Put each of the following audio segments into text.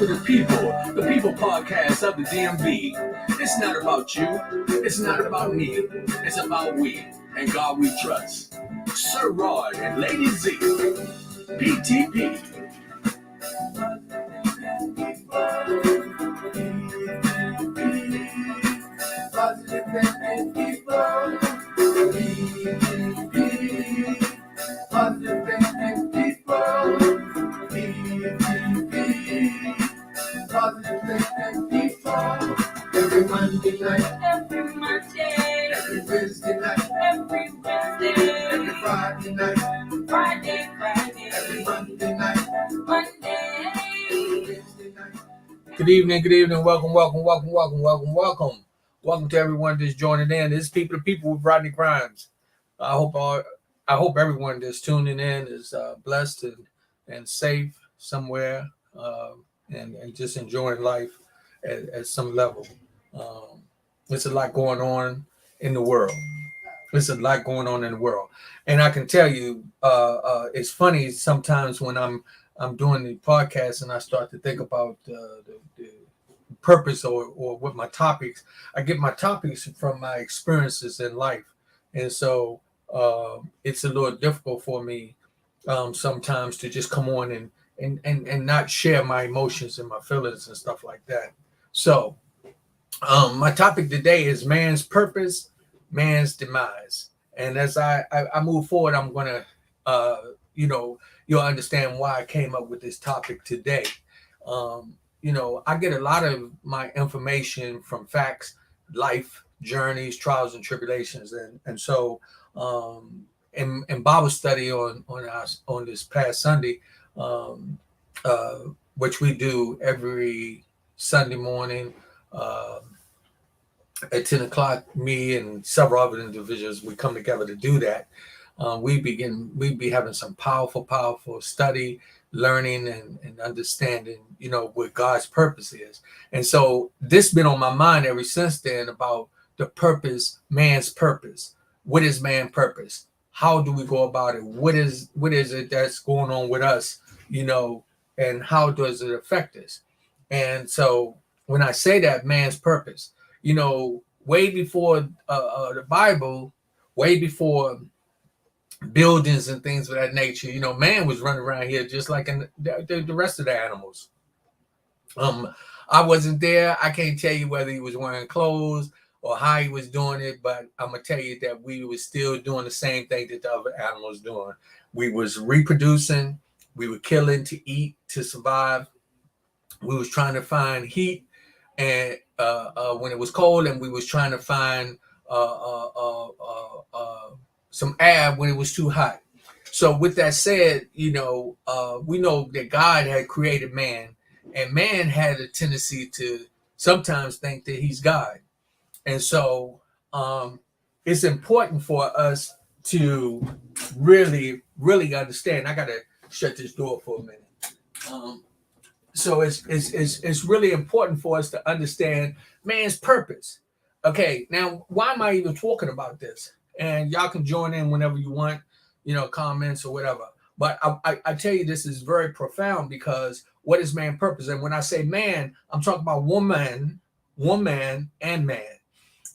the people podcast of the DMV. It's not about you, it's not about me, it's about we, and God we trust. Sir Rod and Lady Z, PTP. Positive thinking people, positive thinking people, positive thinking people. Every Monday night, every Monday, every Wednesday night, every Wednesday, every Friday night, Friday, every Monday night, Monday, Wednesday night. Good evening, welcome to everyone that's joining in. This is People to People with Rodney Grimes. I hope everyone that's tuning in is blessed and safe somewhere and just enjoying life at some level. There's a lot going on in the world. And I can tell you, it's funny sometimes when I'm doing the podcast and I start to think about the purpose or what my topics. I get my topics from my experiences in life, and so it's a little difficult for me sometimes to just come on and not share my emotions and my feelings and stuff like that. So my topic today is man's purpose, man's demise. And as I move forward, I'm going to, you'll understand why I came up with this topic today. I get a lot of my information from facts, life journeys, trials and tribulations. And so in Bible study on this past Sunday, which we do every Sunday morning, at 10 o'clock, me and several other individuals, we come together to do that. We be having some powerful study, learning and understanding, what God's purpose is. And so this been on my mind ever since then about the purpose, man's purpose. What is man's purpose? How do we go about it? What is it that's going on with us, and how does it affect us? And so when I say that man's purpose, way before the Bible, way before buildings and things of that nature, man was running around here just like the rest of the animals. I wasn't there. I can't tell you whether he was wearing clothes or how he was doing it, but I'm gonna tell you that we were still doing the same thing that the other animals doing. We was reproducing. We were killing to eat, to survive. We was trying to find heat and when it was cold, and we was trying to find some air when it was too hot. So with that said, we know that God had created man, and man had a tendency to sometimes think that he's God. And so it's important for us to really, really understand. I got to shut this door for a minute. So it's really important for us to understand man's purpose. Okay, now why am I even talking about this? And y'all can join in whenever you want, comments or whatever. But I tell you, this is very profound, because what is man's purpose? And when I say man, I'm talking about woman, and man.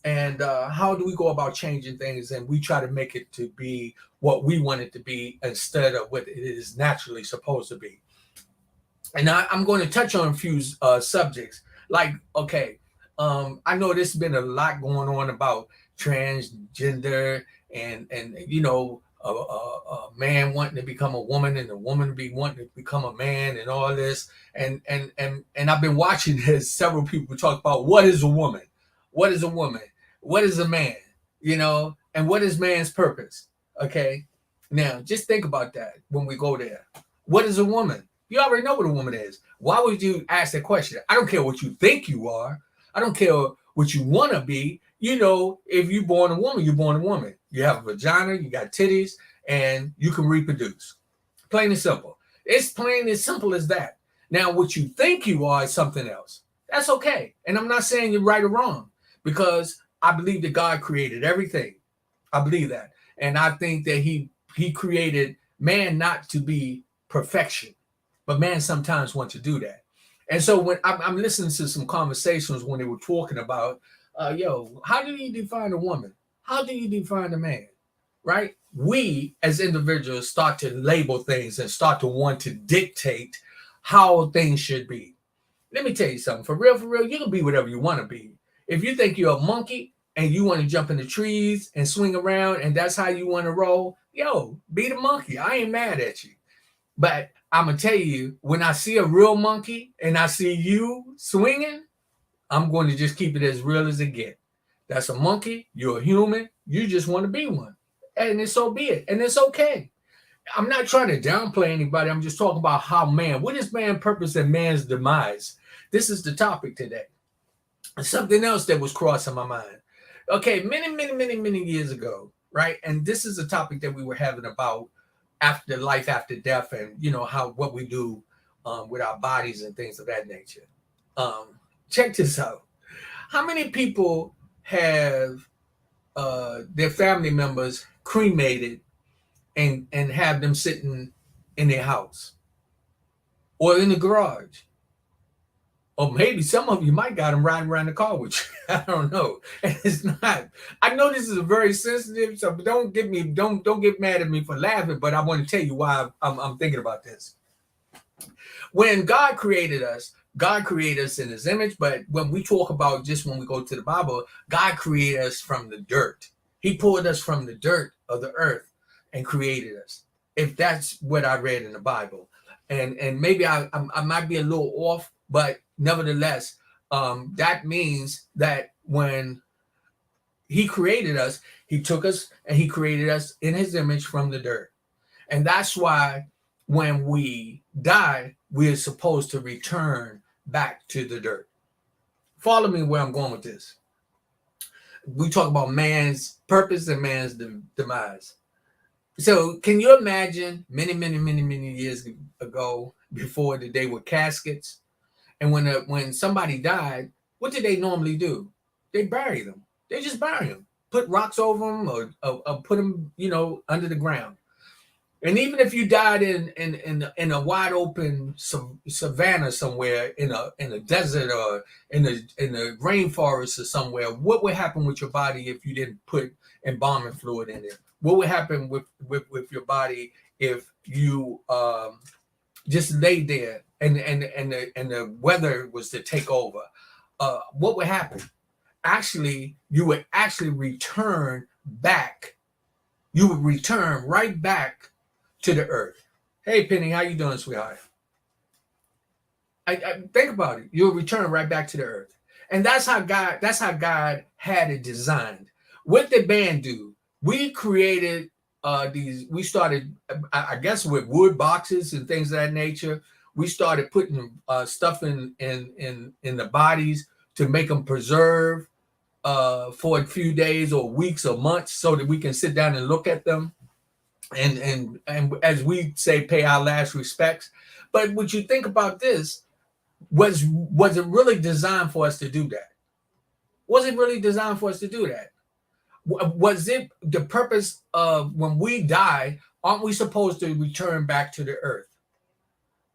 And how do we go about changing things? And we try to make it to be what we want it to be instead of what it is naturally supposed to be. And I'm going to touch on a few subjects. Like, okay, I know there's been a lot going on about transgender and a man wanting to become a woman and a woman wanting to become a man and all this. And I've been watching this. Several people talk about what is a woman, what is a woman, what is a man, and what is man's purpose. Okay, now just think about that when we go there. What is a woman? You already know what a woman is. Why would you ask that question? I don't care what you think you are. I don't care what you want to be. If you're born a woman, you're born a woman. You have a vagina, you got titties, and you can reproduce. Plain and simple. It's plain as simple as that. Now, what you think you are is something else. That's okay. And I'm not saying you're right or wrong, because I believe that God created everything. I believe that. And I think that he created man not to be perfection. But man sometimes wants to do that. And so when I'm listening to some conversations when they were talking about, how do you define a woman? How do you define a man? Right? We as individuals start to label things and start to want to dictate how things should be. Let me tell you something. For real, you can be whatever you want to be. If you think you're a monkey and you want to jump in the trees and swing around and that's how you want to roll, be the monkey. I ain't mad at you. But I'm going to tell you, when I see a real monkey and I see you swinging, I'm going to just keep it as real as it gets. That's a monkey. You're a human. You just want to be one. And it's so be it. And it's okay. I'm not trying to downplay anybody. I'm just talking about what is man's purpose and man's demise? This is the topic today. Something else that was crossing my mind. Okay, many years ago, right? And this is a topic that we were having about after life, after death, and what we do with our bodies and things of that nature. Check this out. How many people have their family members cremated and have them sitting in their house or in the garage? Or maybe some of you might got them riding around the car with you. I don't know. And it's not. I know this is a very sensitive, so don't get mad at me for laughing. But I want to tell you why I'm thinking about this. When God created us in His image. But when we talk about just when we go to the Bible, God created us from the dirt. He pulled us from the dirt of the earth and created us. If that's what I read in the Bible, and maybe I might be a little off, but nevertheless, that means that when He created us, He took us and He created us in His image from the dirt. And that's why when we die, we are supposed to return back to the dirt. Follow me where I'm going with this. We talk about man's purpose and man's demise. So can you imagine many years ago, before the day with caskets, and when somebody died, what did they normally do? They bury them. They just bury them, put rocks over them, or put them, under the ground. And even if you died in a wide open savannah somewhere, in a desert or in the rainforest or somewhere, what would happen with your body if you didn't put embalming fluid in it? What would happen with your body if you just laid there and the weather was to take over? What would happen? Actually, you would actually return back. You would return right back to the earth. Hey, Penny, how you doing, sweetheart? I think about it. You'll return right back to the earth, and that's how God had it designed. What did man do? We created these. We started, I guess, with wood boxes and things of that nature. We started putting stuff in the bodies to make them preserve for a few days or weeks or months, so that we can sit down and look at them. And as we say, pay our last respects. But would you think about this? Was it really designed for us to do that? Was it really designed for us to do that? Was it the purpose of when we die? Aren't we supposed to return back to the earth?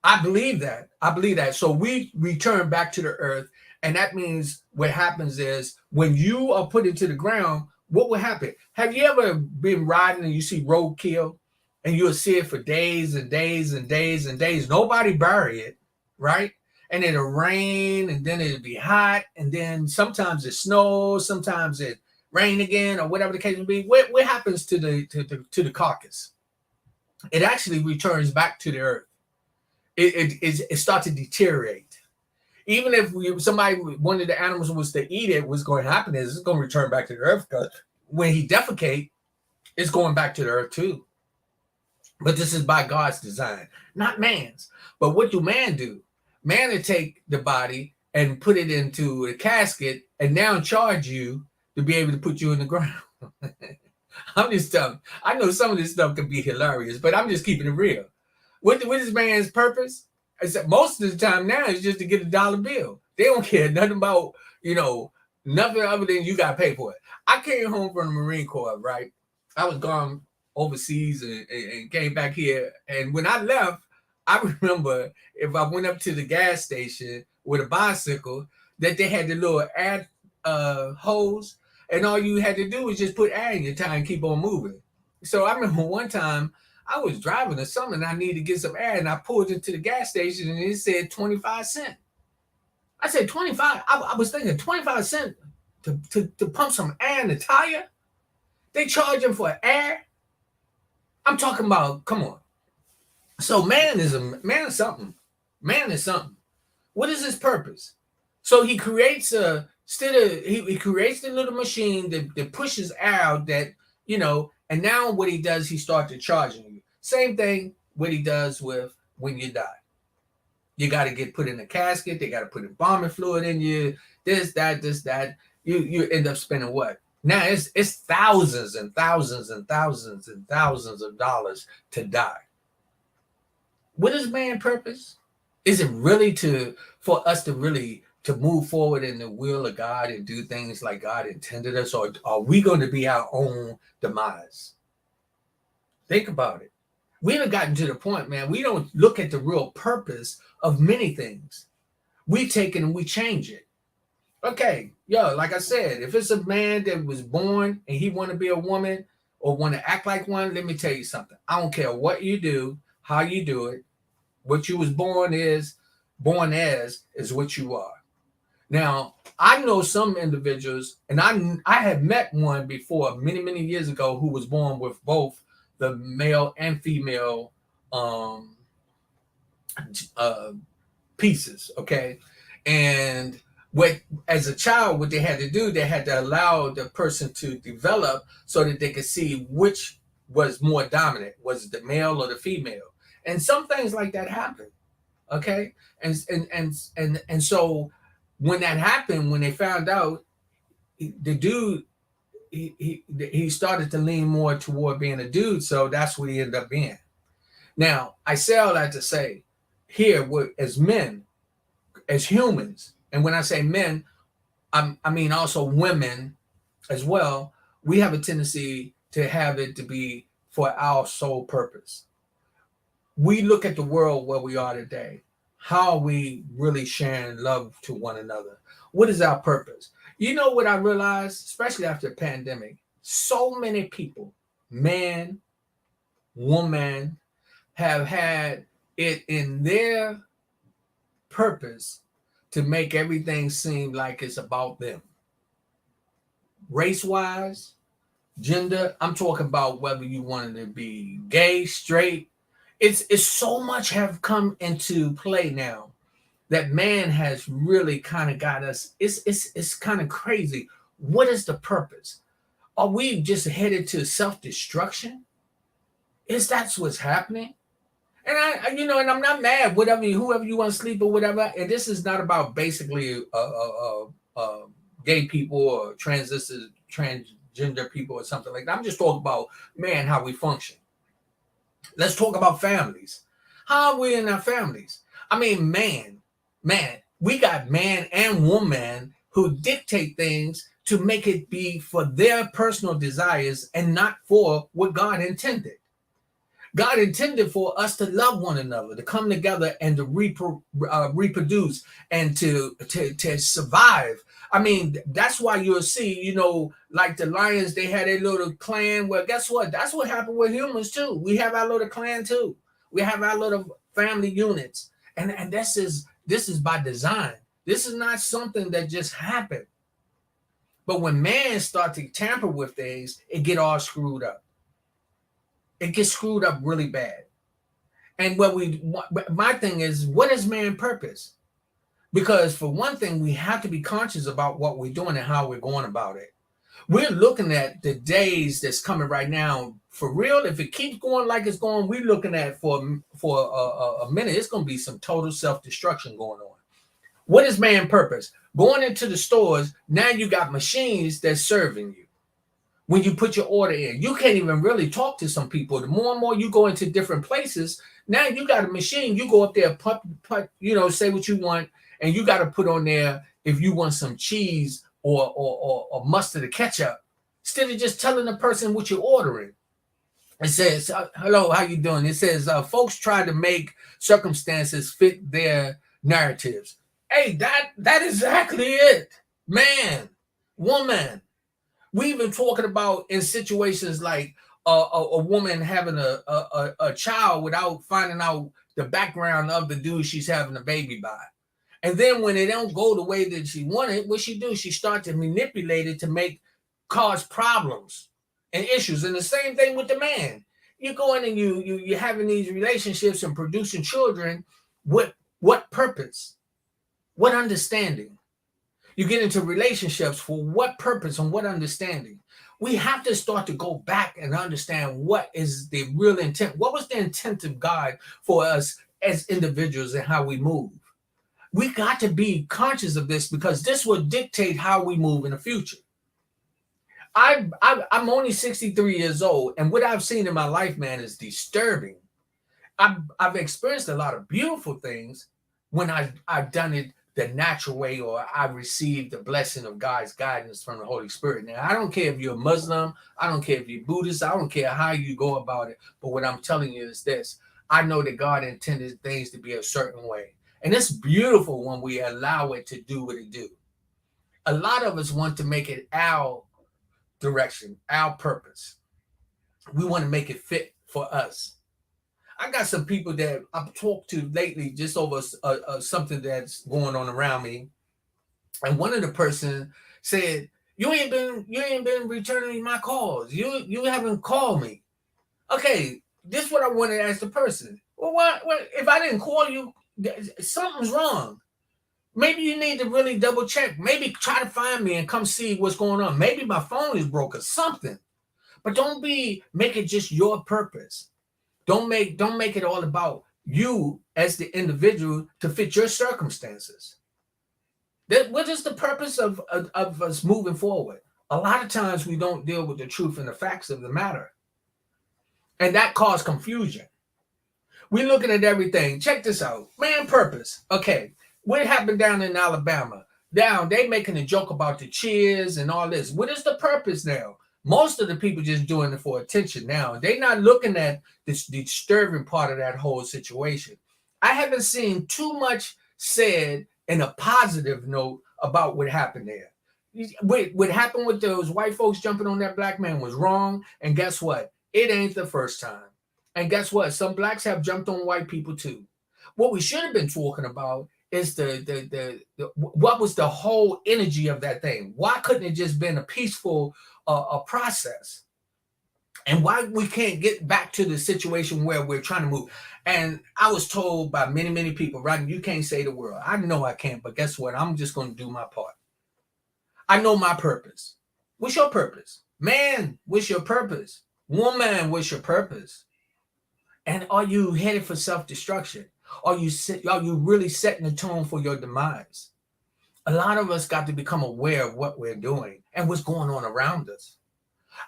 I believe that. So we return back to the earth, and that means what happens is when you are put into the ground, what will happen? Have you ever been riding and you see roadkill and you'll see it for days and days and days and days? Nobody bury it, right? And it'll rain, and then it'll be hot, and then sometimes it snows, sometimes it rain again, or whatever the case may be. What happens to the carcass? It actually returns back to the earth. It starts to deteriorate. Even if one of the animals was to eat it, what's going to happen is it's going to return back to the earth, because when he defecate, it's going back to the earth too. But this is by God's design, not man's. But what do man do? Man will take the body and put it into a casket and now charge you to be able to put you in the ground. I'm just telling. I know some of this stuff can be hilarious, but I'm just keeping it real. What is man's purpose? Most of the time now is just to get a dollar bill. They don't care nothing about, nothing other than you got to pay for it. I came home from the Marine Corps, right? I was gone overseas and came back here. And when I left, I remember if I went up to the gas station with a bicycle, that they had the little air hose, and all you had to do was just put air in your tire and keep on moving. So I remember one time I was driving or something, and I needed to get some air, and I pulled into the gas station, and it said 25 cents. I said 25. I was thinking 25 cents to pump some air in the tire. They charge them for air. I'm talking about, come on. So man is something. Man is something. What is his purpose? So he creates he creates the little machine that pushes out that, and now what he does, he starts charging you. Same thing what he does with when you die. You got to get put in a casket. They got to put embalming fluid in you. This, that. You end up spending what? Now it's thousands and thousands and thousands and thousands of dollars to die. What is man's purpose? Is it really for us to really to move forward in the will of God and do things like God intended us, or are we going to be our own demise? Think about it. We haven't gotten to the point, man. We don't look at the real purpose of many things. We take it and we change it. Okay, like I said, if it's a man that was born and he want to be a woman or want to act like one, let me tell you something. I don't care what you do, how you do it. What you was born as is what you are. Now, I know some individuals, and I had met one before many, many years ago who was born with both the male and female pieces, okay? And as a child, what they had to do, they had to allow the person to develop so that they could see which was more dominant, was it the male or the female? And some things like that happen, okay? And so when that happened, when they found out, the dude, he started to lean more toward being a dude, so that's what he ended up being. Now, I say all that to say, here, as men, as humans, and when I say men, I mean also women as well, we have a tendency to have it to be for our sole purpose. We look at the world where we are today. How are we really sharing love to one another? What is our purpose? You know what I realized, especially after the pandemic? So many people, man, woman, have had it in their purpose to make everything seem like it's about them. Race-wise, gender, I'm talking about whether you wanted to be gay, straight. It's so much have come into play now that man has really kind of got us. It's kind of crazy. What is the purpose? Are we just headed to self-destruction? Is that's what's happening? And and I'm not mad. Whoever you want to sleep or whatever. And this is not about basically gay people or transgender people or something like that. I'm just talking about, man, how we function. Let's talk about families. How are we in our families? I mean, man, we got man and woman who dictate things to make it be for their personal desires and not for what God intended. God intended for us to love one another, to come together and to reproduce and to survive. I mean, that's why you'll see, like the lions, they had a little clan. Well, guess what? That's what happened with humans too. We have our little clan too. We have our little family units, and this is by design. This is not something that just happened. But when man starts to tamper with things, it get all screwed up. It gets screwed up really bad. And my thing is, what is man's purpose? Because for one thing, we have to be conscious about what we're doing and how we're going about it. We're looking at the days that's coming right now. For real, if it keeps going like it's going, we're looking at for a minute, it's going to be some total self-destruction going on. What is man's purpose? Going into the stores, now you got machines that's serving you. When you put your order in, you can't even really talk to some people. The more and more you go into different places, now you got a machine. You go up there, say what you want, and you got to put on there if you want some cheese or mustard or ketchup, instead of just telling the person what you're ordering. It says, hello, how you doing? It says, folks try to make circumstances fit their narratives. Hey, that is exactly it. Man, woman. We've been talking about in situations like a woman having a child without finding out the background of the dude she's having a baby by. And then when it don't go the way that she wanted, what she do? She start to manipulate it to make cause problems and issues. And the same thing with the man. You go in and you're having these relationships and producing children. What purpose? What understanding? You get into relationships for what purpose and what understanding? We have to start to go back and understand what is the real intent. What was the intent of God for us as individuals and how we move? We got to be conscious of this because this will dictate how we move in the future. I'm only 63 years old, and what I've seen in my life, man, is disturbing. I've experienced a lot of beautiful things when I've done it the natural way, or I received the blessing of God's guidance from the Holy Spirit. Now, I don't care if you're a Muslim, I don't care if you're Buddhist, I don't care how you go about it. But what I'm telling you is this: I know that God intended things to be a certain way. And it's beautiful when we allow it to do what it do. A lot of us want to make it our direction, our purpose. We want to make it fit for us. I got some people that I've talked to lately just over something that's going on around me, and one of the person said, "You ain't been returning my calls. You haven't called me." Okay, this is what I want to ask the person. Well, what if I didn't call you? Something's wrong. Maybe you need to really double check. Maybe try to find me and come see what's going on. Maybe my phone is broken, something. But don't make it just your purpose. Don't make it all about you as the individual to fit your circumstances. What is the purpose of us moving forward? A lot of times we don't deal with the truth and the facts of the matter. And that causes confusion. We're looking at everything. Check this out. Man, purpose. Okay. What happened down in Alabama? Down, they making a joke about the cheers and all this. What is the purpose now? Most of the people just doing it for attention now. They're not looking at this disturbing part of that whole situation. I haven't seen too much said in a positive note about what happened there. What happened with those white folks jumping on that black man was wrong. And guess what? It ain't the first time. And guess what? Some blacks have jumped on white people too. What we should have been talking about is the what was the whole energy of that thing? Why couldn't it just been a peaceful a process? And why we can't get back to the situation where we're trying to move? And I was told by many people, Rodney, you can't save the world. I know I can't, but guess what? I'm just going to do my part. I know my purpose. What's your purpose? Man, what's your purpose? Woman, what's your purpose? And are you headed for self-destruction? Are you really setting the tone for your demise? A lot of us got to become aware of what we're doing and what's going on around us.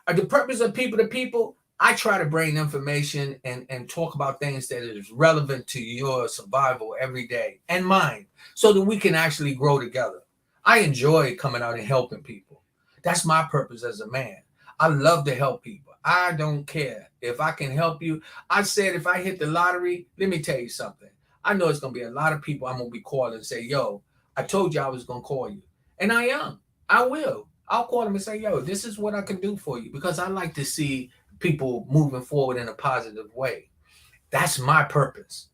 The purpose of people to people, I try to bring information and talk about things that is relevant to your survival every day and mine so that we can actually grow together. I enjoy coming out and helping people. That's my purpose as a man. I love to help people. I don't care. If I can help you, I said if I hit the lottery, let me tell you something. I know it's going to be a lot of people I'm going to be calling and say, yo, I told you I was going to call you. And I am. I will. I'll call them and say, yo, this is what I can do for you because I like to see people moving forward in a positive way. That's my purpose.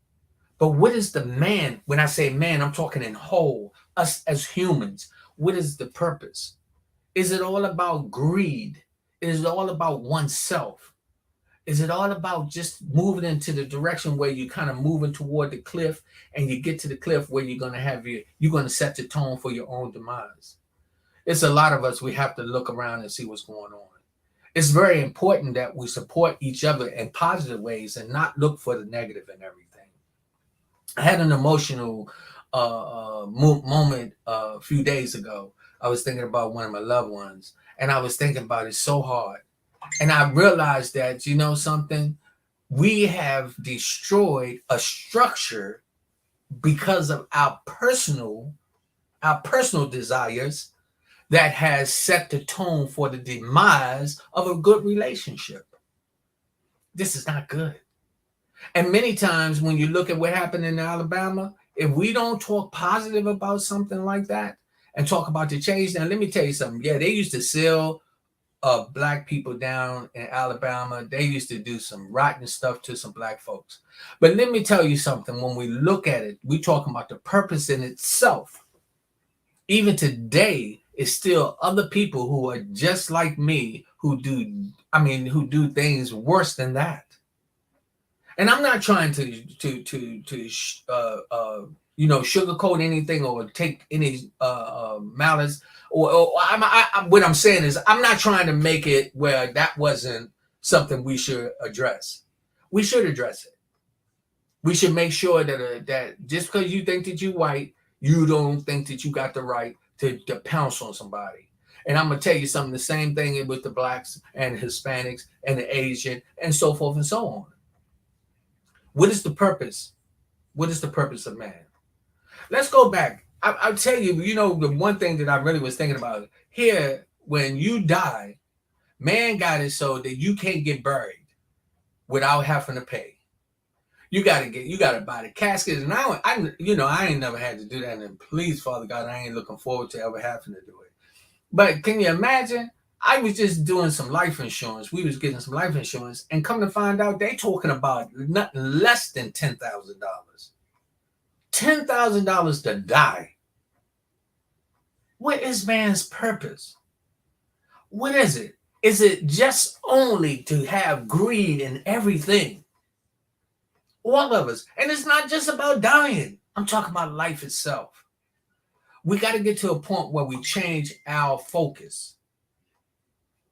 But what is the man? When I say man, I'm talking in whole, us as humans. What is the purpose? Is it all about greed? Is it all about oneself? Is it all about just moving into the direction where you're kind of moving toward the cliff and you get to the cliff where you're going to set the tone for your own demise? It's a lot of us, we have to look around and see what's going on. It's very important that we support each other in positive ways and not look for the negative in everything. I had an emotional moment a few days ago. I was thinking about one of my loved ones, and I was thinking about it so hard. And I realized that, you know something, we have destroyed a structure because of our personal desires that has set the tone for the demise of a good relationship. This is not good. And many times when you look at what happened in Alabama, if we don't talk positive about something like that and talk about the change, now let me tell you something. Yeah, they used to sell black people down in Alabama. They used to do some rotten stuff to some black folks. But let me tell you something. When we look at it, we talking about the purpose in itself. Even today, it's still other people who are just like me who do things worse than that. And I'm not trying to sugarcoat anything or take any malice. What I'm saying is, I'm not trying to make it where that wasn't something we should address. We should address it. We should make sure that just because you think that you're white, you don't think that you got the right to pounce on somebody. And I'm gonna tell you something. The same thing with the blacks and Hispanics and the Asian and so forth and so on. What is the purpose? What is the purpose of man? Let's go back. I'll tell you, the one thing that I really was thinking about here, when you die, man got it so that you can't get buried without having to pay. You gotta buy the caskets, and I ain't never had to do that. And please, Father God, I ain't looking forward to ever having to do it. But can you imagine? I was just doing some life insurance. We was getting some life insurance, and come to find out, they talking about nothing less than $10,000. $10,000 to die. What is man's purpose? What is it? Is it just only to have greed in everything? All of us. And it's not just about dying. I'm talking about life itself. We got to get to a point where we change our focus.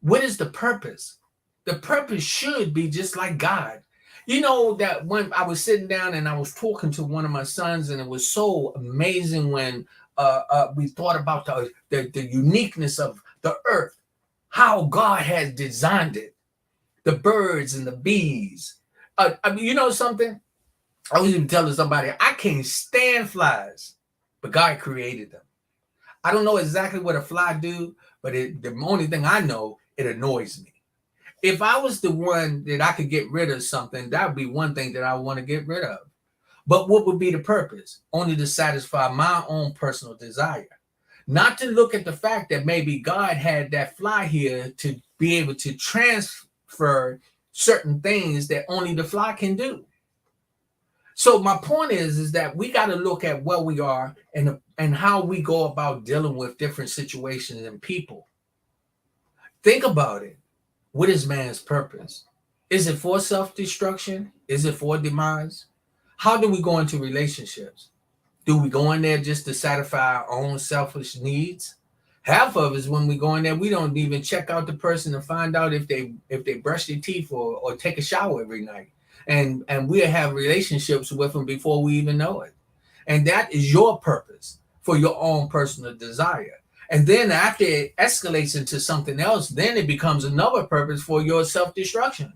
What is the purpose? The purpose should be just like God. You know that when I was sitting down and I was talking to one of my sons, and it was so amazing when we thought about the uniqueness of the earth, how God has designed it, the birds and the bees. You know something? I was even telling somebody, I can't stand flies, but God created them. I don't know exactly what a fly do, but the only thing I know, it annoys me. If I was the one that I could get rid of something, that would be one thing that I want to get rid of. But what would be the purpose? Only to satisfy my own personal desire. Not to look at the fact that maybe God had that fly here to be able to transfer certain things that only the fly can do. So my point is that we got to look at where we are and how we go about dealing with different situations and people. Think about it. What is man's purpose? Is it for self-destruction? Is it for demise? How do we go into relationships? Do we go in there just to satisfy our own selfish needs? Half of us, when we go in there, we don't even check out the person to find out if they brush their teeth or take a shower every night. And we'll have relationships with them before we even know it. And that is your purpose for your own personal desire. And then after it escalates into something else, then it becomes another purpose for your self-destruction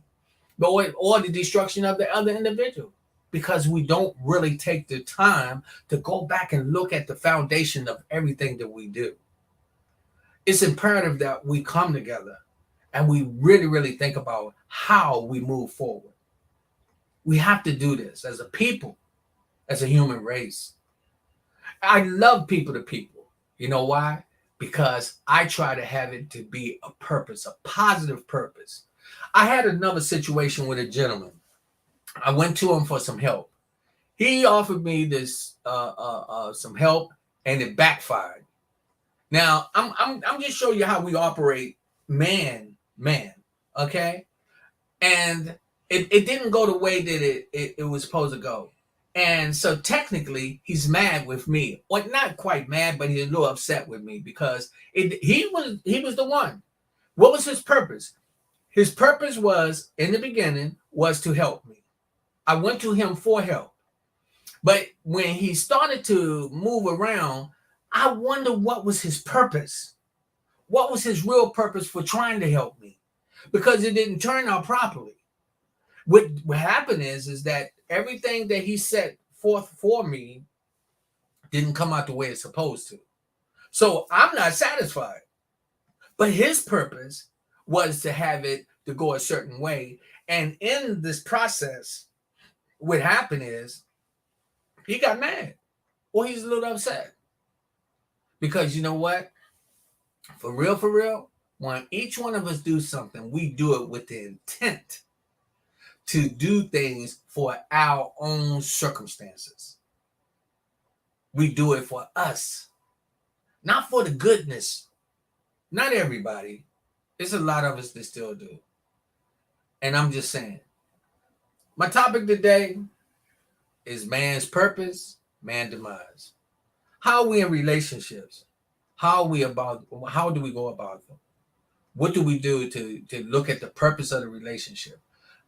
or the destruction of the other individual, because we don't really take the time to go back and look at the foundation of everything that we do. It's imperative that we come together and we really, really think about how we move forward. We have to do this as a people, as a human race. I love people to people. You know why? Because I try to have it to be a purpose, a positive purpose. I had another situation with a gentleman. I went to him for some help. He offered me this some help, and it backfired. Now I'm just showing you how we operate, man. Okay, and it didn't go the way that it was supposed to go. And so technically, he's mad with me. Well, not quite mad, but he's a little upset with me because he was the one. What was his purpose? His purpose was, in the beginning, was to help me. I went to him for help. But when he started to move around, I wonder what was his purpose. What was his real purpose for trying to help me? Because it didn't turn out properly. What happened is that everything that he set forth for me didn't come out the way it's supposed to. So I'm not satisfied. But his purpose was to have it to go a certain way. And in this process, what happened is he got mad or he's a little upset. Because you know what? For real, when each one of us do something, we do it with the intent to do things for our own circumstances. We do it for us, not for the goodness. Not everybody. There's a lot of us that still do. And I'm just saying, my topic today is man's purpose, man's demise. How are we in relationships? How do we go about them? What do we do to look at the purpose of the relationship?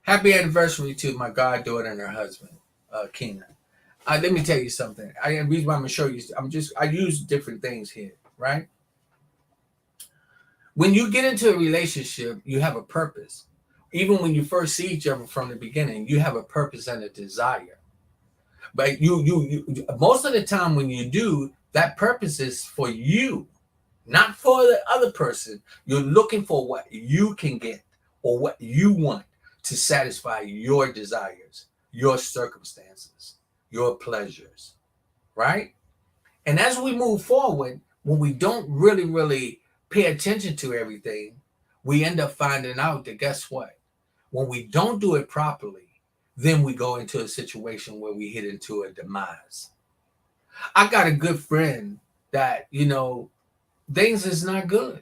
Happy anniversary to my goddaughter and her husband, Keena. Let me tell you something. The reason why I'm gonna show you, I use different things here, right? When you get into a relationship, you have a purpose. Even when you first see each other from the beginning, you have a purpose and a desire. But you most of the time when you do, that purpose is for you, not for the other person. You're looking for what you can get or what you want to satisfy your desires, your circumstances, your pleasures, right? And as we move forward, when we don't really pay attention to everything, we end up finding out that guess what? When we don't do it properly, then we go into a situation where we hit into a demise. I got a good friend that, things is not good.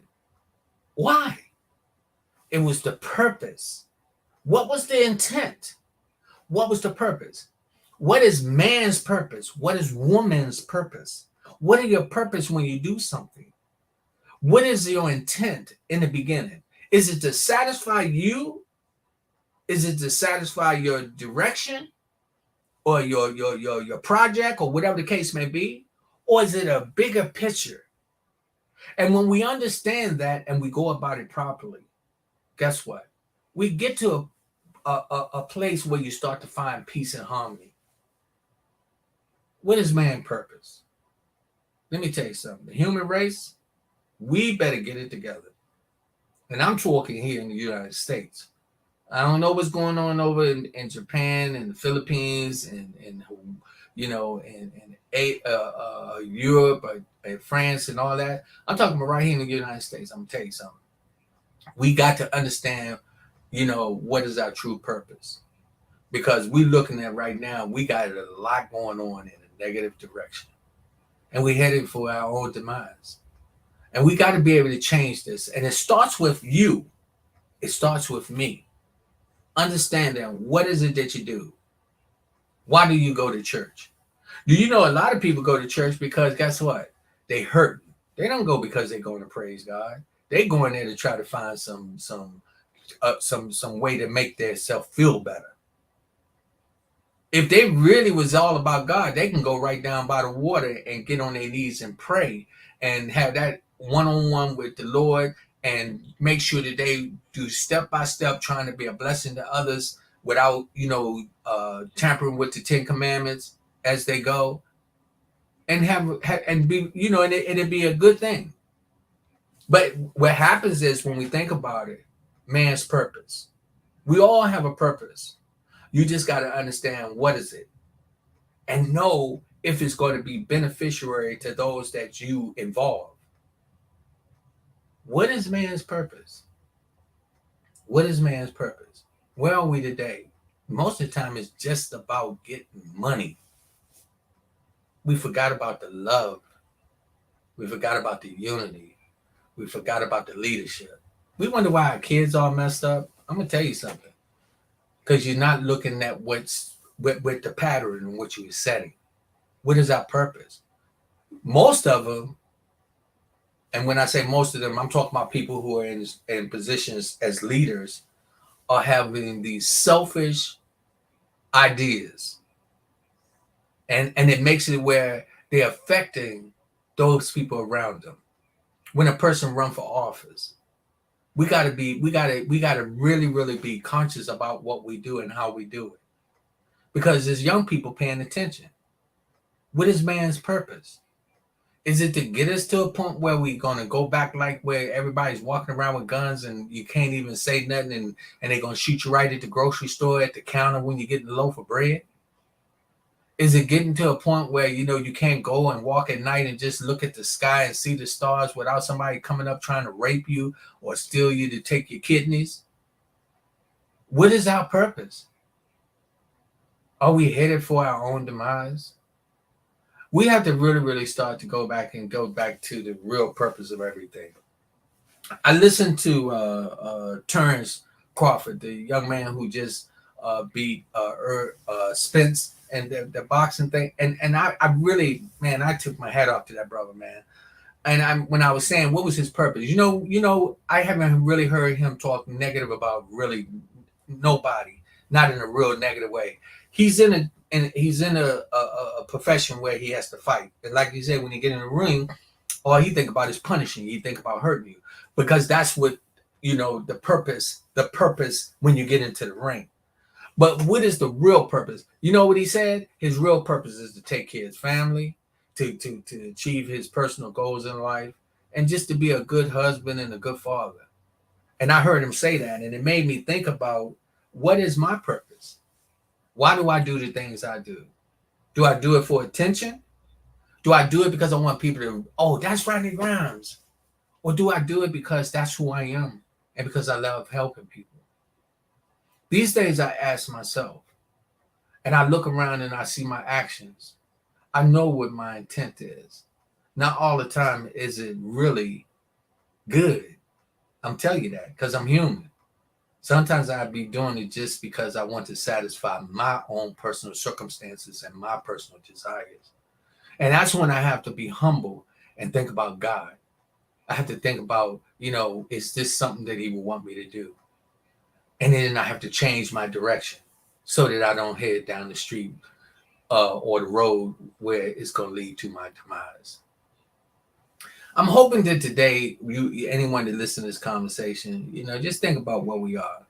Why? It was the purpose. What was the intent? What was the purpose? What is man's purpose? What is woman's purpose? What are your purpose when you do something? What is your intent in the beginning? Is it to satisfy you? Is it to satisfy your direction or your project or whatever the case may be? Or is it a bigger picture? And when we understand that and we go about it properly, guess what? We get to a place where you start to find peace and harmony. What is man's purpose? Let me tell you something. The human race, we better get it together. And I'm talking here in the United States. I don't know what's going on over in Japan and the Philippines and Europe and France and all that. I'm talking about right here in the United States. I'm gonna tell you something. We got to understand, what is our true purpose, because we're looking at right now. We got a lot going on in a negative direction, and we're headed for our own demise. And we got to be able to change this. And it starts with you. It starts with me. Understand that. What is it that you do? Why do you go to church? Do you know a lot of people go to church because guess what? They hurt. They don't go because they're going to praise God. They go in there to try to find some way to make themselves feel better. If they really was all about God, they can go right down by the water and get on their knees and pray and have that one-on-one with the Lord and make sure that they do step by step trying to be a blessing to others without, tampering with the 10 Commandments as they go, and be, and it'd be a good thing. But what happens is when we think about it, man's purpose. We all have a purpose. You just got to understand what is it and know if it's going to be beneficiary to those that you involve. What is man's purpose? What is man's purpose? Where are we today? Most of the time, it's just about getting money. We forgot about the love. We forgot about the unity. We forgot about the leadership. We wonder why our kids all messed up. I'm going to tell you something. Because you're not looking at what's with the pattern and what you're setting. What is our purpose? Most of them, and when I say most of them, I'm talking about people who are in positions as leaders, are having these selfish ideas. And it makes it where they're affecting those people around them. When a person runs for office, we gotta really be conscious about what we do and how we do it. Because there's young people paying attention. What is man's purpose? Is it to get us to a point where we're gonna go back like where everybody's walking around with guns and you can't even say nothing and they're gonna shoot you right at the grocery store at the counter when you get the loaf of bread? Is it getting to a point where you can't go and walk at night and just look at the sky and see the stars without somebody coming up trying to rape you or steal you to take your kidneys? What is our purpose? Are we headed for our own demise? We have to really, really start to go back to the real purpose of everything. I listened to Terrence Crawford, the young man who just beat Spence and the boxing thing, and I really, man, I took my hat off to that brother, man. And when I was saying what was his purpose, I haven't really heard him talk negative about really nobody, not in a real negative way. He's in a profession where he has to fight, and like you said, when you get in the ring, all he think about is punishing you. He think about hurting you because that's what the purpose. The purpose when you get into the ring. But what is the real purpose? You know what he said? His real purpose is to take care of his family, to achieve his personal goals in life, and just to be a good husband and a good father. And I heard him say that, and it made me think about what is my purpose? Why do I do the things I do? Do I do it for attention? Do I do it because I want people to, oh, that's Rodney Grimes? Or do I do it because that's who I am and because I love helping people? These days I ask myself, and I look around and I see my actions. I know what my intent is. Not all the time is it really good. I'm telling you that because I'm human. Sometimes I'd be doing it just because I want to satisfy my own personal circumstances and my personal desires. And that's when I have to be humble and think about God. I have to think about, is this something that he would want me to do? And then I have to change my direction so that I don't head down the street or the road where it's going to lead to my demise. I'm hoping that today, anyone that listens to this conversation, just think about what we are.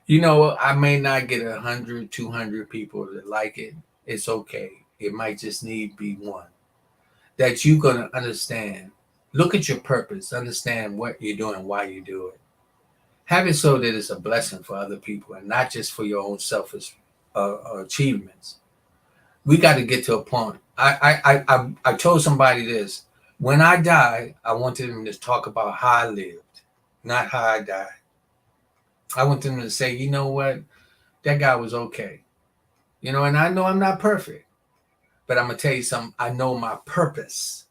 I may not get 100, 200 people that like it. It's okay. It might just need be one. That you're going to understand. Look at your purpose. Understand what you're doing, why you do it. Have it so that it's a blessing for other people and not just for your own selfish achievements. We got to get to a point. I told somebody this. When I die, I want them to talk about how I lived, not how I died. I want them to say, you know what? That guy was okay. And I know I'm not perfect, but I'm going to tell you something. I know my purpose.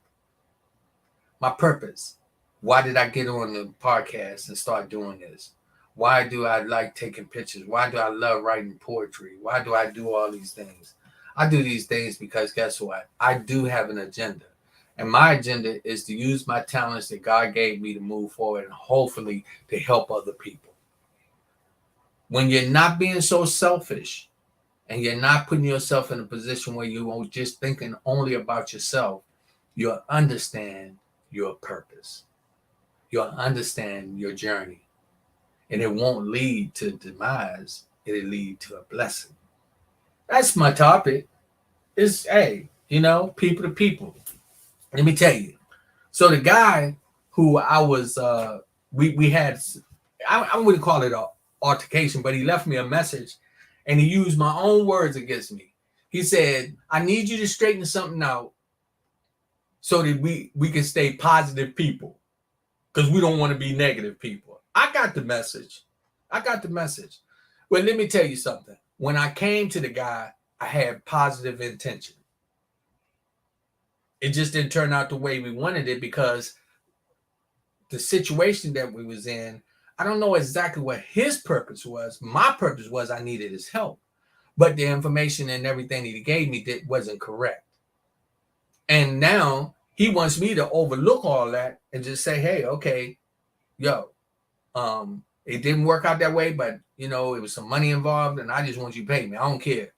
My purpose. Why did I get on the podcast and start doing this? Why do I like taking pictures? Why do I love writing poetry? Why do I do all these things? I do these things because guess what? I do have an agenda. And my agenda is to use my talents that God gave me to move forward and hopefully to help other people. When you're not being so selfish and you're not putting yourself in a position where you're just thinking only about yourself, you'll understand your purpose. You'll understand your journey. And it won't lead to demise. It'll lead to a blessing. That's my topic. It's, people to people. Let me tell you. So the guy who I was, we had, I wouldn't call it an altercation, but he left me a message and he used my own words against me. He said, I need you to straighten something out so that we can stay positive people because we don't want to be negative people. I got the message. Well, let me tell you something. When I came to the guy, I had positive intention. It just didn't turn out the way we wanted it because the situation that we was in, I don't know exactly what his purpose was. My purpose was I needed his help. But the information and everything that he gave me wasn't correct. And now he wants me to overlook all that and just say, hey, okay, it didn't work out that way, but it was some money involved and I just want you to pay me. I don't care.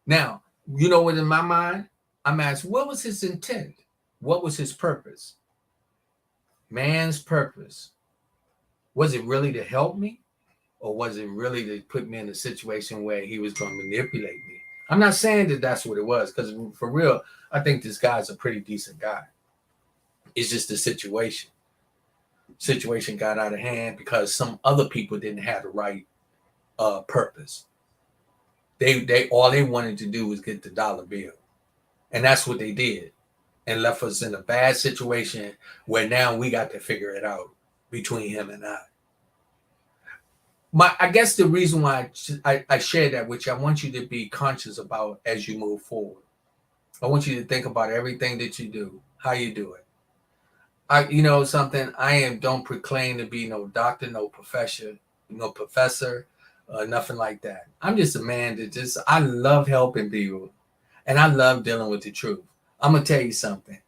Now, what in my mind? I'm asked, what was his intent? What was his purpose? Man's purpose. Was it really to help me? Or was it really to put me in a situation where he was going to manipulate me? I'm not saying that that's what it was, because for real, I think this guy's a pretty decent guy. It's just the situation. Situation got out of hand because some other people didn't have the right purpose. They all they wanted to do was get the dollar bill, and that's what they did, and left us in a bad situation where now we got to figure it out between him and I. I guess the reason why I share that with you, I want you to be conscious about as you move forward. I want you to think about everything that you do, how you do it. You know something, don't proclaim to be no doctor, no professor, nothing like that. I'm just a man that I love helping people, and I love dealing with the truth. I'm gonna tell you something.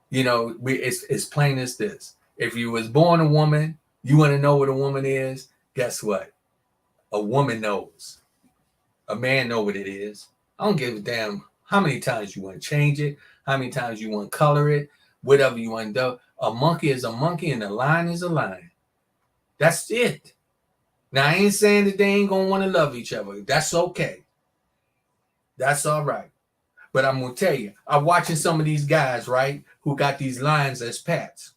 You know, it's plain as this. If you was born a woman, you want to know what a woman is. Guess what? A woman knows. A man know what it is. I don't give a damn how many times you want to change it, how many times you want to color it, whatever you want to do. A monkey is a monkey and a lion is a lion. That's it. Now, I ain't saying that they ain't going to want to love each other. That's okay. That's all right. But I'm going to tell you, I'm watching some of these guys, right, who got these lions as pets.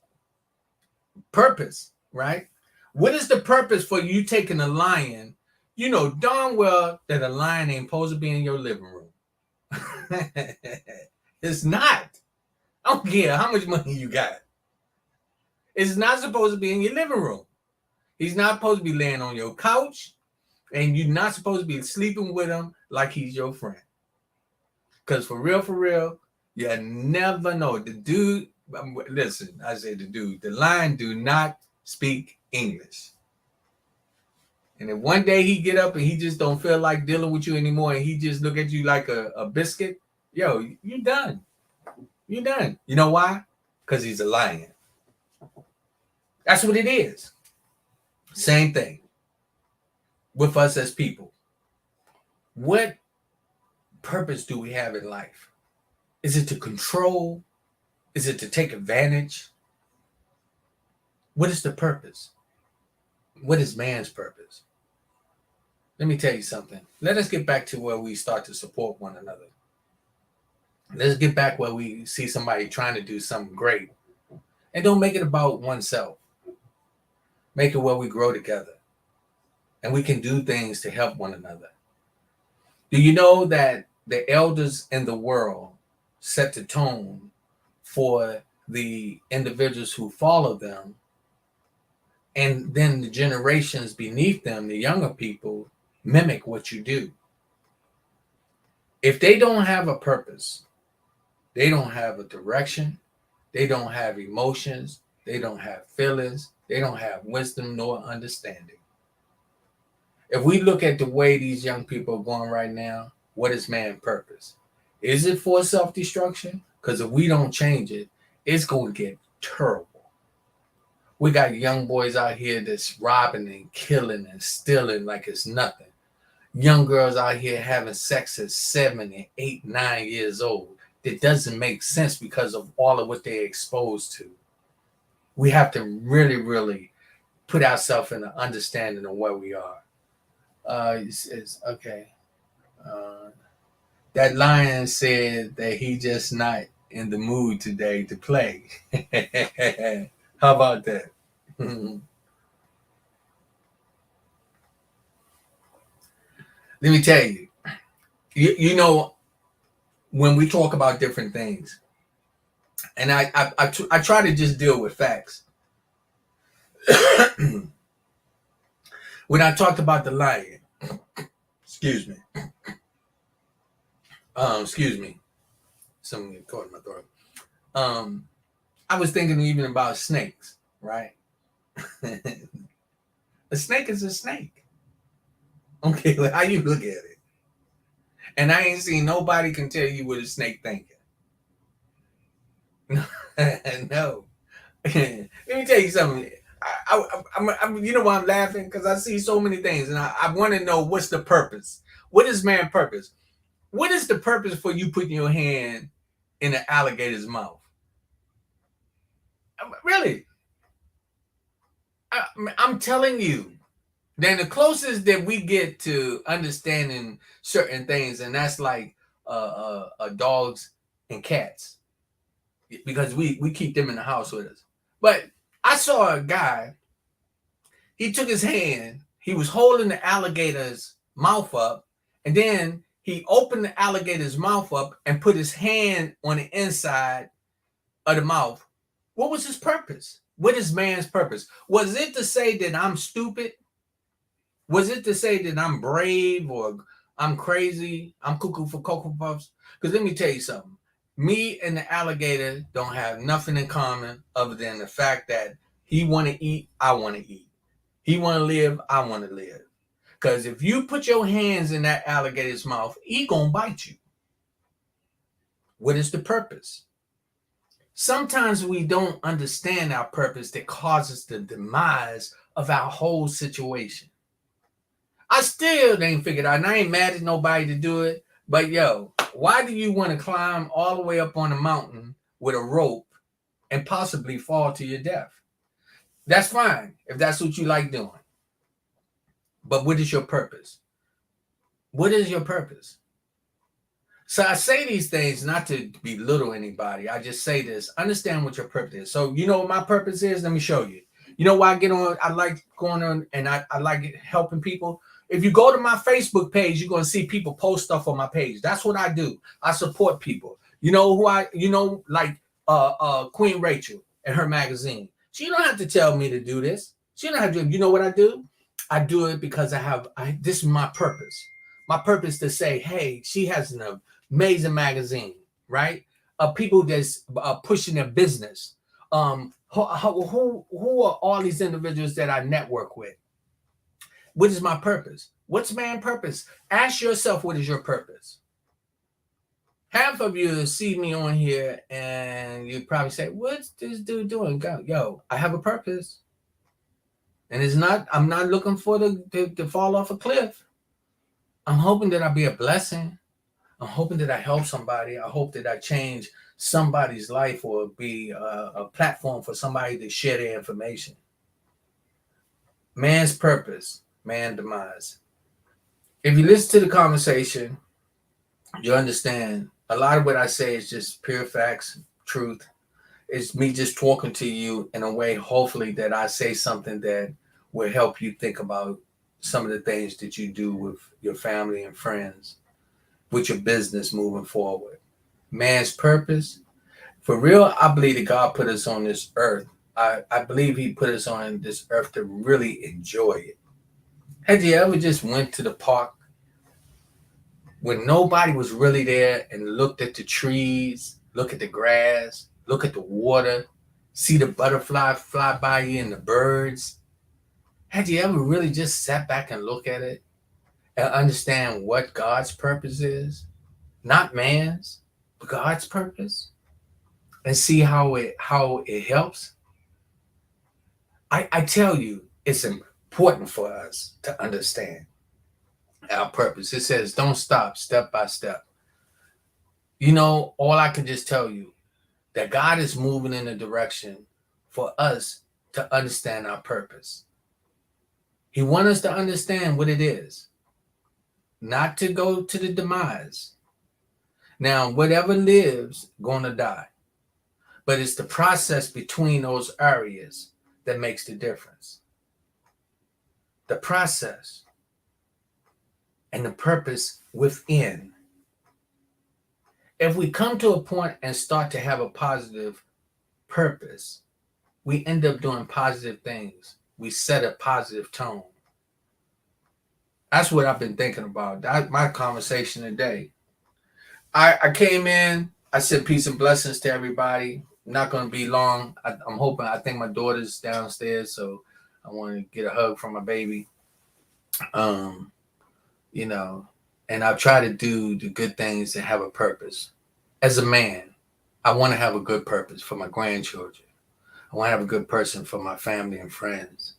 Purpose, right? What is the purpose for you taking a lion? You know darn well that a lion ain't supposed to be in your living room. It's not. I don't care how much money you got. It's not supposed to be in your living room. He's not supposed to be laying on your couch, and you're not supposed to be sleeping with him like he's your friend. Because for real, you never know. The dude, listen, I say the lion do not speak English. And if one day he get up and he just don't feel like dealing with you anymore, and he just look at you like a biscuit, yo, you done. You done. You know why? Because he's a lion. That's what it is. Same thing with us as people. What purpose do we have in life? Is it to control? Is it to take advantage? What is the purpose? What is man's purpose? Let me tell you something. Let us get back to where we start to support one another. Let's get back where we see somebody trying to do something great. And don't make it about oneself. Make it where we grow together. And we can do things to help one another. Do you know that the elders in the world set the tone for the individuals who follow them? And then the generations beneath them, the younger people, mimic what you do. If they don't have a purpose, they don't have a direction, they don't have emotions, they don't have feelings, they don't have wisdom nor understanding. If we look at the way these young people are going right now, what is man's purpose? Is it for self-destruction? Because if we don't change it, it's going to get terrible. We got young boys out here that's robbing and killing and stealing like it's nothing. Young girls out here having sex at 7 and 8, 9 years old. That doesn't make sense because of all of what they're exposed to. We have to really put ourselves in an understanding of where we are. It's okay. That lion said that he just not in the mood today to play. How about that? Let me tell you, you know, when we talk about different things, and I try to just deal with facts. When I talked about the lion, excuse me, something caught in my throat. I was thinking even about snakes, right? A snake is a snake. Okay, how you look at it. And I ain't seen nobody can tell you what a snake thinking. No. Let me tell you something. I'm you know why I'm laughing? Because I see so many things, and I want to know what's the purpose. What is man's purpose? What is the purpose for you putting your hand in an alligator's mouth? Really? I'm telling you. Then the closest that we get to understanding certain things, and that's like dogs and cats because we keep them in the house with us. But I saw a guy. He took his hand. He was holding the alligator's mouth up, and then he opened the alligator's mouth up and put his hand on the inside of the mouth. What was his purpose? What is man's purpose? Was it to say that I'm stupid? Was it to say that I'm brave or I'm crazy? I'm cuckoo for Cocoa Puffs? Because let me tell you something. Me and the alligator don't have nothing in common other than the fact that he want to eat, I want to eat. He want to live, I want to live. Because if you put your hands in that alligator's mouth, he gonna bite you. What is the purpose? Sometimes we don't understand our purpose that causes the demise of our whole situation. I still ain't figured out, and I ain't mad at nobody to do it, but yo, why do you want to climb all the way up on a mountain with a rope and possibly fall to your death? That's fine if that's what you like doing. But what is your purpose? What is your purpose? So I say these things not to belittle anybody. I just say this. Understand what your purpose is. So you know what my purpose is? Let me show you. You know why I get on? I like going on and I like helping people. If you go to my Facebook page, you're going to see people post stuff on my page. That's what I do. I support people. You know who like Queen Rachel and her magazine. She don't have to tell me to do this. She don't have to. You know what I do? I do it because this is my purpose. My purpose to say, hey, she has an amazing magazine, right? People that's pushing their business. Who are all these individuals that I network with? What is my purpose? What's man's purpose? Ask yourself, what is your purpose? Half of you see me on here and you probably say, what's this dude doing? Yo, I have a purpose. And I'm not looking for to fall off a cliff. I'm hoping that I'll be a blessing. I'm hoping that I help somebody. I hope that I change somebody's life or be a platform for somebody to share their information. Man's purpose, man's demise. If you listen to the conversation, you understand a lot of what I say is just pure facts, truth. It's me just talking to you in a way, hopefully, that I say something that will help you think about some of the things that you do with your family and friends, with your business moving forward. Man's purpose. For real, I believe that God put us on this earth. I believe he put us on this earth to really enjoy it. Had you ever just went to the park when nobody was really there and looked at the trees, look at the grass, look at the water, see the butterfly fly by you and the birds? Had you ever really just sat back and look at it and understand what God's purpose is? Not man's, but God's purpose? And see how it helps? I tell you, it's important for us to understand our purpose. It says, don't stop, step by step. You know, all I can just tell you, that God is moving in a direction for us to understand our purpose. He wants us to understand what it is, not to go to the demise. Now, whatever lives, gonna die. But it's the process between those areas that makes the difference. The process and the purpose within. If we come to a point and start to have a positive purpose, we end up doing positive things. We set a positive tone. That's what I've been thinking about. That's my conversation today. I came in, I said peace and blessings to everybody. Not going to be long. I'm hoping, I think my daughter's downstairs, so I want to get a hug from my baby. You know, and I'll try to do the good things that have a purpose. As a man, I want to have a good purpose for my grandchildren. I want to have a good person for my family and friends.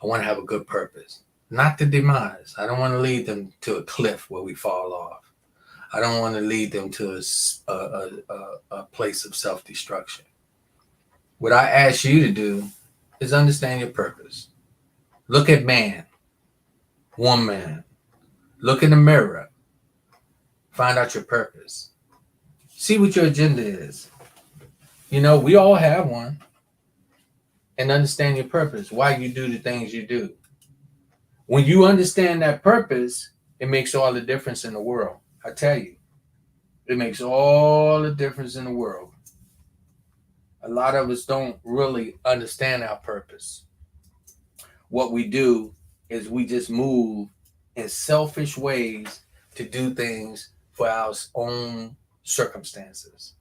I want to have a good purpose, not the demise. I don't want to lead them to a cliff where we fall off. I don't want to lead them to a place of self-destruction. What I ask you to do is understand your purpose. Look at man, woman. Look in the mirror. Find out your purpose. See what your agenda is. You know, we all have one. And understand your purpose, why you do the things you do. When you understand that purpose, it makes all the difference in the world. I tell you, it makes all the difference in the world. A lot of us don't really understand our purpose. What we do is we just move in selfish ways to do things for our own circumstances,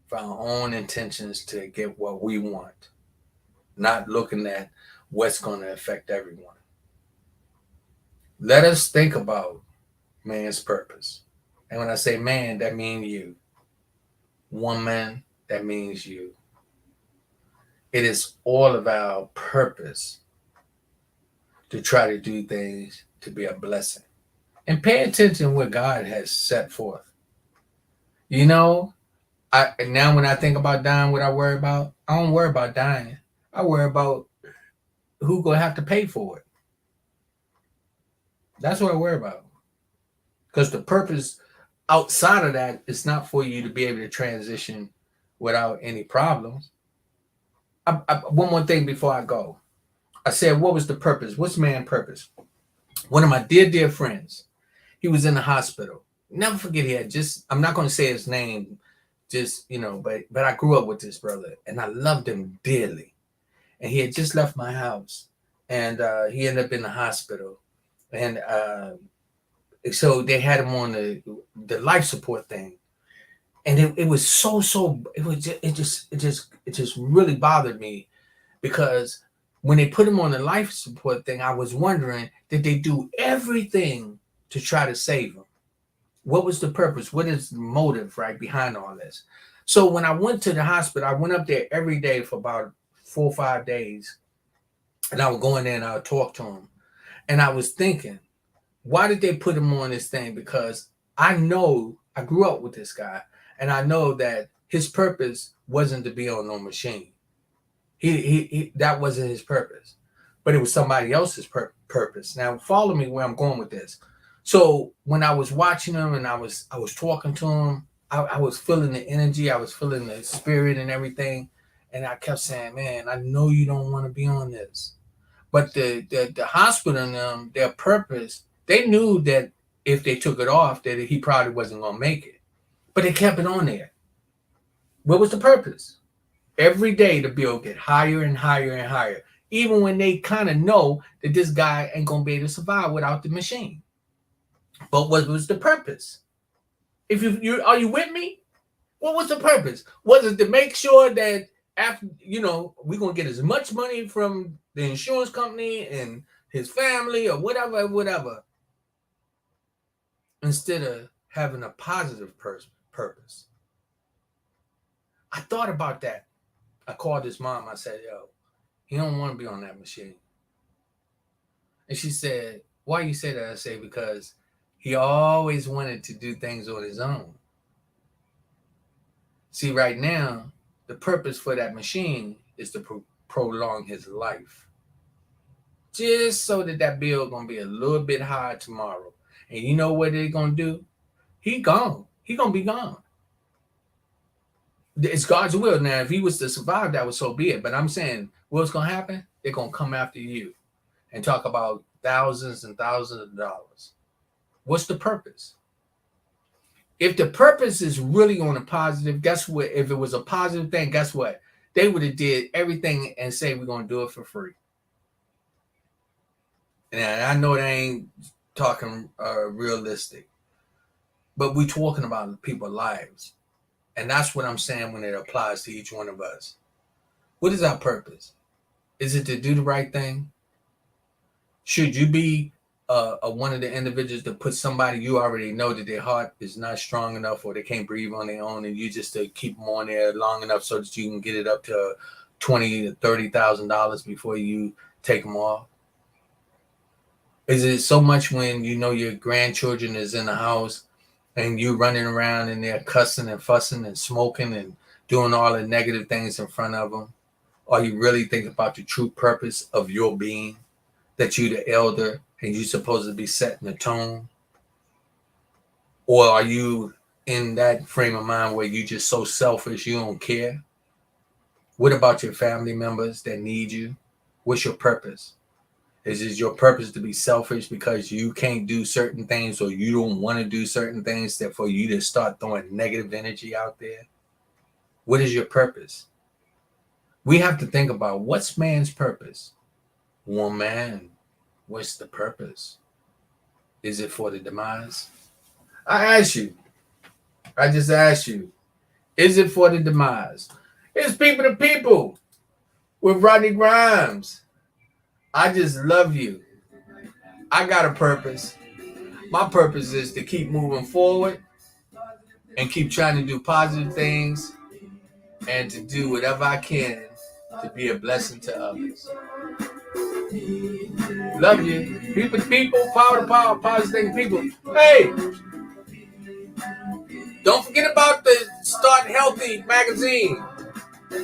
for our own intentions to get what we want, not looking at what's going to affect everyone. Let us think about man's purpose. And when I say man, that means you. Woman, that means you. It is all of our purpose to try to do things to be a blessing. And pay attention what God has set forth. You know, now when I think about dying, what I worry about, I don't worry about dying. I worry about who gonna have to pay for it. That's what I worry about. Because the purpose outside of that is not for you to be able to transition without any problems. One more thing before I go. I said, what was the purpose? What's man's purpose? One of my dear friends, he was in the hospital. Never forget he had I'm not going to say his name, but I grew up with this brother and I loved him dearly. And he had just left my house and he ended up in the hospital. And so they had him on the life support thing. And it was it just really bothered me because when they put him on the life support thing, I was wondering, did they do everything to try to save him? What was the purpose? What is the motive right behind all this? So when I went to the hospital, I went up there every day for about 4 or 5 days. And I would go in there and I would talk to him. And I was thinking, why did they put him on this thing? Because I know I grew up with this guy. And I know that his purpose wasn't to be on no machine. He that wasn't his purpose, but it was somebody else's purpose. Now, follow me where I'm going with this. So when I was watching him and I was talking to him, I was feeling the energy, I was feeling the spirit and everything, and I kept saying, "Man, I know you don't want to be on this," but the hospital and them, their purpose, they knew that if they took it off, that he probably wasn't gonna make it, but they kept it on there. What was the purpose? Every day the bill get higher and higher and higher, even when they kind of know that this guy ain't gonna be able to survive without the machine. But what was the purpose? If you are you with me? What was the purpose? Was it to make sure that after we're gonna get as much money from the insurance company and his family or whatever, instead of having a positive purpose? I thought about that. I called his mom. I said, "Yo, he don't want to be on that machine." And she said, "Why you say that?" I say, "Because he always wanted to do things on his own." See, right now, the purpose for that machine is to prolong his life. Just so that bill going to be a little bit higher tomorrow. And you know what they're going to do? He gone. He going to be gone. It's God's will. Now, if he was to survive, that would so be it. But I'm saying, what's going to happen? They're going to come after you and talk about thousands and thousands of dollars. What's the purpose? If the purpose is really on a positive, guess what? If it was a positive thing, guess what? They would have did everything and say, we're going to do it for free. And I know they ain't talking realistic, but we're talking about people's lives. And that's what I'm saying when it applies to each one of us. What is our purpose? Is it to do the right thing? Should you be one of the individuals that put somebody you already know that their heart is not strong enough or they can't breathe on their own, and you just to keep them on there long enough so that you can get it up to $20,000 to $30,000 before you take them off? Is it so much when you know your grandchildren is in the house and you running around and they're cussing and fussing and smoking and doing all the negative things in front of them? Are you really thinking about the true purpose of your being? That you the elder and you're supposed to be setting the tone? Or are you in that frame of mind where you just so selfish you don't care? What about your family members that need you? What's your purpose? Is it your purpose to be selfish because you can't do certain things or you don't want to do certain things that for you to start throwing negative energy out there? What is your purpose? We have to think about what's man's purpose? Woman, what's the purpose? Is it for the demise? I ask you, I just asked you, is it for the demise? It's people to people with Rodney Grimes. I just love you. I got a purpose. My purpose is to keep moving forward and keep trying to do positive things and to do whatever I can to be a blessing to others. Love you. People to people, power to power, positive people. Hey, don't forget about the Start Healthy magazine.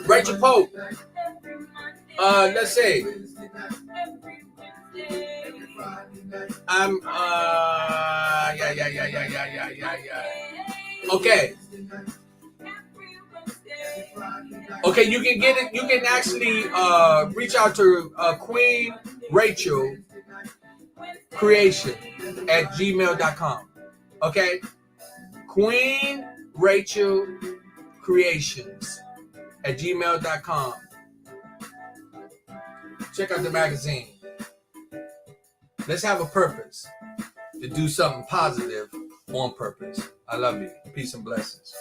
Rachel Pope. Let's see. Yeah. Okay. Okay, you can get it. You can actually reach out to Queen Rachel Creation at gmail.com. Okay? Queen Rachel Creations at gmail.com. Check out the magazine. Let's have a purpose to do something positive on purpose. I love you. Peace and blessings.